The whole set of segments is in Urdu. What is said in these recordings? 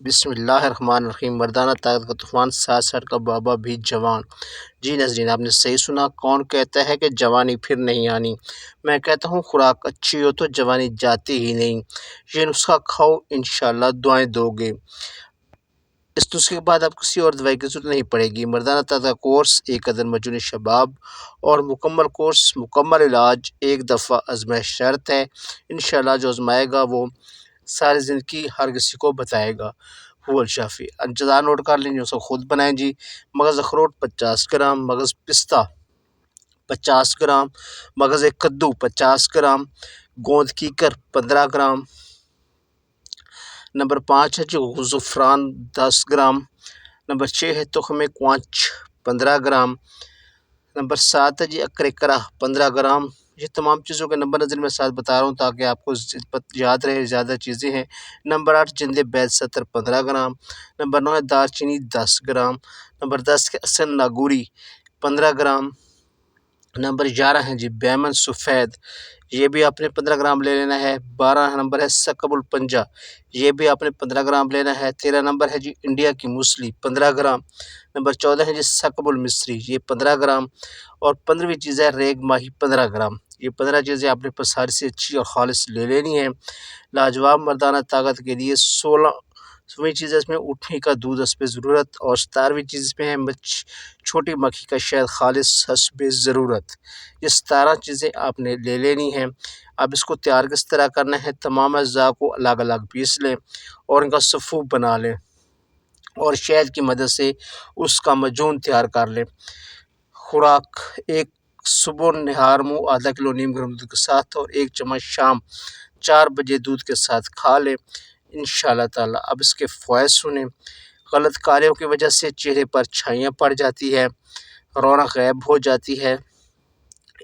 بسم اللہ الرحمن الرحیم۔ مردانہ طاقت کا طوفان، 67 کا بابا بھی جوان۔ جی ناظرین، آپ نے صحیح سنا۔ کون کہتا ہے کہ جوانی پھر نہیں آنی؟ میں کہتا ہوں خوراک اچھی ہو تو جوانی جاتی ہی نہیں۔ یہ نسخہ کھاؤ، انشاءاللہ دعائیں دو گے۔ اس نسخے کے بعد اب کسی اور دوائی کی ضرورت نہیں پڑے گی۔ مردانہ طاقت کا کورس، ایک قدر مجنون شباب اور مکمل کورس، مکمل علاج، ایک دفعہ آزمائش شرط ہے۔ انشاءاللہ جو آزمائے گا وہ ساری زندگی ہر کسی کو بتائے گا۔ هو الشافی۔ اجزاء نوٹ کر لیں، اس کو خود بنائیں جی۔ مغز اخروٹ 50 گرام، مغز پستہ 50 گرام، مغز کدو 50 گرام، گوند کیکر 15 گرام۔ نمبر 5 ہے جو زعفران 10 گرام۔ نمبر 6 ہے تخم کوانچ 15 گرام۔ نمبر 7 ہے جی اکر کرہ 15 گرام۔ یہ تمام چیزوں کے نمبر نظر میں ساتھ بتا رہا ہوں تاکہ آپ کو یاد رہے، زیادہ چیزیں ہیں۔ نمبر 8 جند بیض 70 15 گرام۔ نمبر 9 ہے دار چینی 10 گرام۔ نمبر 10 ہے اصل ناگوری 15 گرام۔ نمبر 11 ہے جی بیمن سفید، یہ بھی آپ نے 15 گرام لے لینا ہے۔ 12 نمبر ہے سکب الپنجہ، یہ بھی آپ نے 15 گرام لینا ہے۔ 13 نمبر ہے جی انڈیا کی موسلی 15 گرام۔ نمبر 14 ہے جی سکب المصری، یہ 15 گرام۔ اور 15ویں چیز ہے ریگ ماہی 15 گرام۔ یہ 15 چیزیں آپ نے پساری سے اچھی اور خالص لے لینی ہیں۔ لاجواب مردانہ طاقت کے لیے 16ویں چیز ہے اس میں اونٹنی کا دودھ حسب ضرورت، اور 17ویں چیز میں ہے چھوٹی مکھی کا شہد خالص حسب ضرورت۔ یہ 17 چیزیں آپ نے لے لینی ہیں۔ اب اس کو تیار کس طرح کرنا ہے؟ تمام اجزاء کو الگ الگ پیس لیں اور ان کا صفوف بنا لیں اور شہد کی مدد سے اس کا معجون تیار کر لیں۔ خوراک: ایک صبح نہار منہ آدھا کلو نیم گرم دودھ کے ساتھ اور 1 چمچ شام 4 بجے دودھ کے ساتھ کھا لیں انشاءاللہ تعالی۔ اب اس کے فوائد سنیں۔ غلط کاریوں کی وجہ سے چہرے پر چھائیاں پڑ جاتی ہے، رونق غائب ہو جاتی ہے،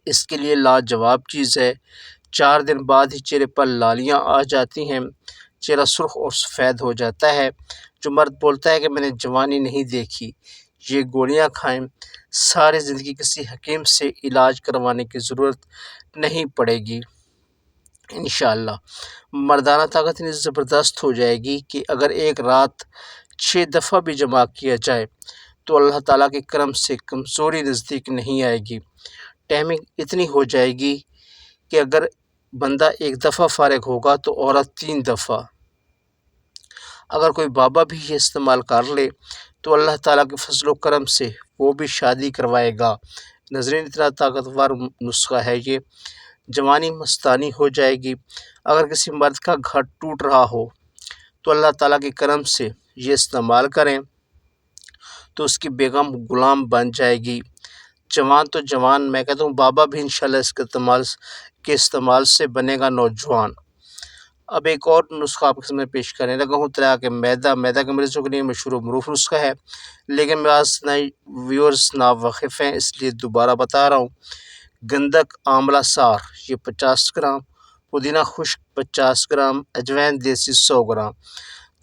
اس کے لیے لاجواب چیز ہے۔ 4 دن بعد ہی چہرے پر لالیاں آ جاتی ہیں، چہرہ سرخ اور سفید ہو جاتا ہے۔ جو مرد بولتا ہے کہ میں نے جوانی نہیں دیکھی، یہ گولیاں کھائیں، ساری زندگی کسی حکیم سے علاج کروانے کی ضرورت نہیں پڑے گی انشاءاللہ۔ مردانہ طاقت اتنی زبردست ہو جائے گی کہ اگر ایک رات 6 دفعہ بھی جمع کیا جائے تو اللہ تعالیٰ کے کرم سے کمزوری نزدیک نہیں آئے گی۔ ٹائمنگ اتنی ہو جائے گی کہ اگر بندہ 1 دفعہ فارغ ہوگا تو عورت 3 دفعہ۔ اگر کوئی بابا بھی یہ استعمال کر لے تو اللہ تعالیٰ کے فضل و کرم سے وہ بھی شادی کروائے گا۔ ناظرین، اتنا طاقتور نسخہ ہے یہ، جوانی مستانی ہو جائے گی۔ اگر کسی مرد کا گھر ٹوٹ رہا ہو تو اللہ تعالیٰ کے کرم سے یہ استعمال کریں تو اس کی بیگم غلام بن جائے گی۔ جوان تو جوان، میں کہتا ہوں بابا بھی انشاءاللہ اس کے استعمال سے بنے گا نوجوان۔ اب ایک اور نسخہ آپ کے سامنے پیش کرنے لگا ہوں، طرح کے میدہ کے مریضوں کے لیے مشہور و معروف نسخہ ہے، لیکن میرے پاس نئی ویورز ناواقف ہیں اس لیے دوبارہ بتا رہا ہوں۔ گندک آملہ سار، یہ 50 گرام، پودینہ خشک 50 گرام، اجوین دیسی 100 گرام۔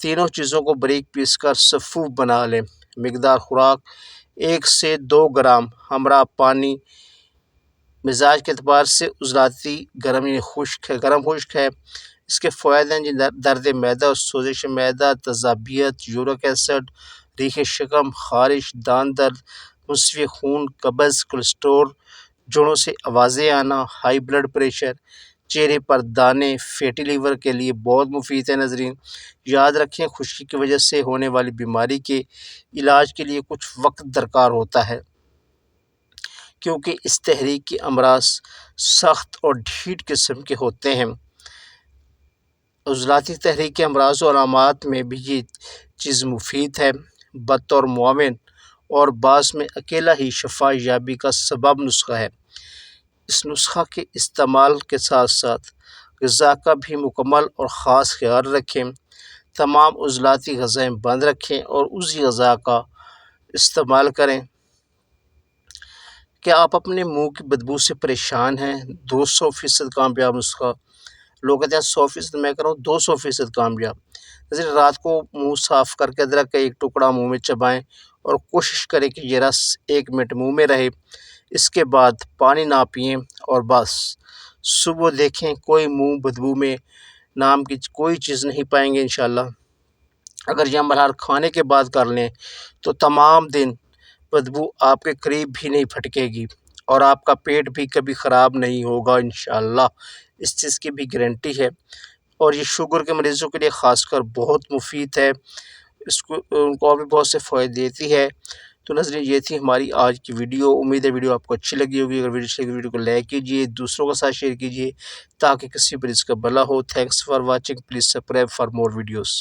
تینوں چیزوں کو باریک پیس کر صفوف بنا لیں۔ مقدار خوراک 1 سے 2 گرام ہمراہ پانی۔ مزاج کے اعتبار سے عضلاتی گرم خشک ہے۔ اس کے فوائد ہیں درد معدہ اور سوزش معدہ، تذابیت، یورک ایسڈ، ریح شکم، خارش، دان درد، مصفی خون، قبض، کولیسٹرول، جوڑوں سے آوازیں آنا، ہائی بلڈ پریشر، چہرے پر دانے، فیٹی لیور کے لیے بہت مفید ہے۔ ناظرین یاد رکھیں، خشکی کی وجہ سے ہونے والی بیماری کے علاج کے لیے کچھ وقت درکار ہوتا ہے کیونکہ اس تحریک کے امراض سخت اور ڈھیٹ قسم کے ہوتے ہیں۔ عضلاتی تحریک کے امراض و علامات میں بھی یہ چیز مفید ہے، بطور معاون اور بعض میں اکیلا ہی شفا یابی کا سبب نسخہ ہے۔ اس نسخہ کے استعمال کے ساتھ ساتھ غذا کا بھی مکمل اور خاص خیال رکھیں۔ تمام عضلاتی غذائیں بند رکھیں اور اسی غذا کا استعمال کریں۔ کیا آپ اپنے منہ کی بدبو سے پریشان ہیں؟ 200% کامیاب نسخہ۔ لوگ کہتے ہیں 100%، میں کہہ رہا ہوں 200% کامیاب۔ جیسے رات کو منہ صاف کر کے ادرک کا 1 ٹکڑا منہ میں چبائیں اور کوشش کریں کہ یہ رس 1 منٹ منہ میں رہے۔ اس کے بعد پانی نہ پئیں اور بس صبح دیکھیں کوئی منہ بدبو میں نام کی کوئی چیز نہیں پائیں گے انشاءاللہ۔ اگر یہ عمل ہر کھانے کے بعد کر لیں تو تمام دن بدبو آپ کے قریب بھی نہیں پھٹکے گی، اور آپ کا پیٹ بھی کبھی خراب نہیں ہوگا انشاءاللہ، اس چیز کی بھی گارنٹی ہے۔ اور یہ شوگر کے مریضوں کے لیے خاص کر بہت مفید ہے، ان کو اور بھی بہت سے فائدے دیتی ہے۔ تو ناظرین، یہ تھی ہماری آج کی ویڈیو، امید ہے ویڈیو آپ کو اچھی لگی ہوگی۔ اگر ویڈیو اچھی لگی ویڈیو کو لائک کیجیے، دوسروں کے ساتھ شیئر کیجیے تاکہ کسی مریض کا بھلا ہو۔ Thanks for watching, please subscribe for more videos.